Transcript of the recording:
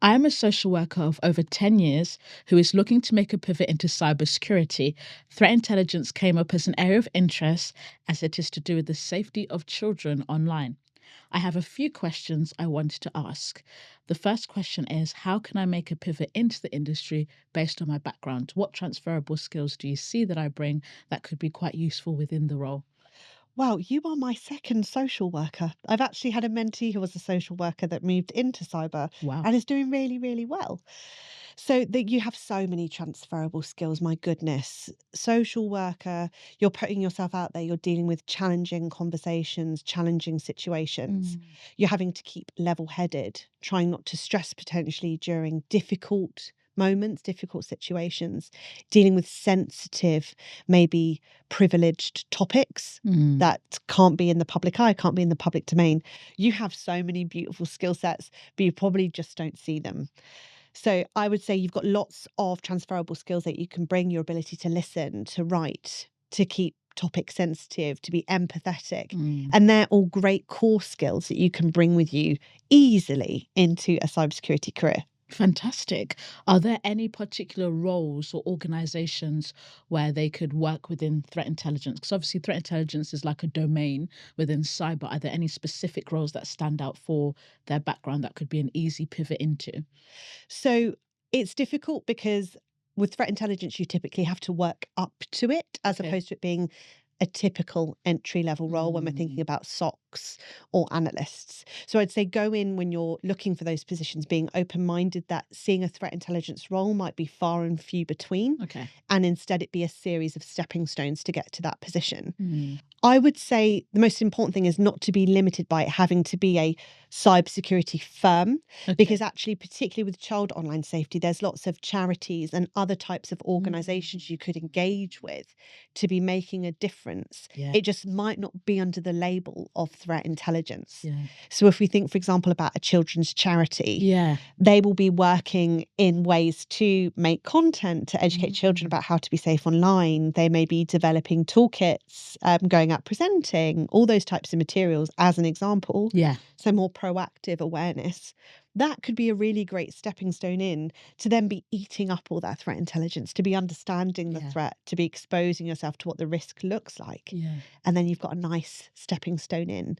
I'm a social worker of over 10 years who is looking to make a pivot into cybersecurity. Threat intelligence came up as an area of interest as it is to do with the safety of children online. I have a few questions I wanted to ask. The first question is, how can I make a pivot into the industry based on my background? What transferable skills do you see that I bring that could be quite useful within the role? Wow, you are my second social worker. I've actually had a mentee who was a social worker that moved into cyber Wow. and is doing really, really well. So that you have so many transferable skills, my goodness. Social worker, you're putting yourself out there, you're dealing with challenging conversations, challenging situations. Mm. You're having to keep level-headed, trying not to stress potentially during difficult moments, difficult situations, dealing with sensitive, maybe privileged topics Mm. that can't be in the public eye, can't be in the public domain. You have so many beautiful skill sets, but you probably just don't see them. So I would say you've got lots of transferable skills that you can bring, your ability to listen, to write, to keep topics sensitive, to be empathetic. Mm. And they're all great core skills that you can bring with you easily into a cybersecurity career. Fantastic. Are there any particular roles or organizations where they could work within threat intelligence? Because obviously, threat intelligence is like a domain within cyber. Are there any specific roles that stand out for their background that could be an easy pivot into? So it's difficult because with threat intelligence, you typically have to work up to it as Okay. opposed to it being a typical entry level role when we're thinking Mm. about SOCs or analysts. So I'd say go in when you're looking for those positions, being open minded that seeing a threat intelligence role might be far and few between, Okay. and instead it be a series of stepping stones to get to that position. Mm. I would say the most important thing is not to be limited by it having to be a cybersecurity firm, Okay. because actually, particularly with child online safety, there's lots of charities and other types of organizations Mm. you could engage with to be making a difference. Yeah. It just might not be under the label of threat intelligence. Yeah. So, if we think, for example, about a children's charity, Yeah. they will be working in ways to make content to educate children Mm. about how to be safe online. They may be developing toolkits, going out presenting, all those types of materials as an example. Yeah. So, more proactive awareness. That could be a really great stepping stone in to then be eating up all that threat intelligence, to be understanding the Yeah. threat, to be exposing yourself to what the risk looks like. Yeah. And then you've got a nice stepping stone in.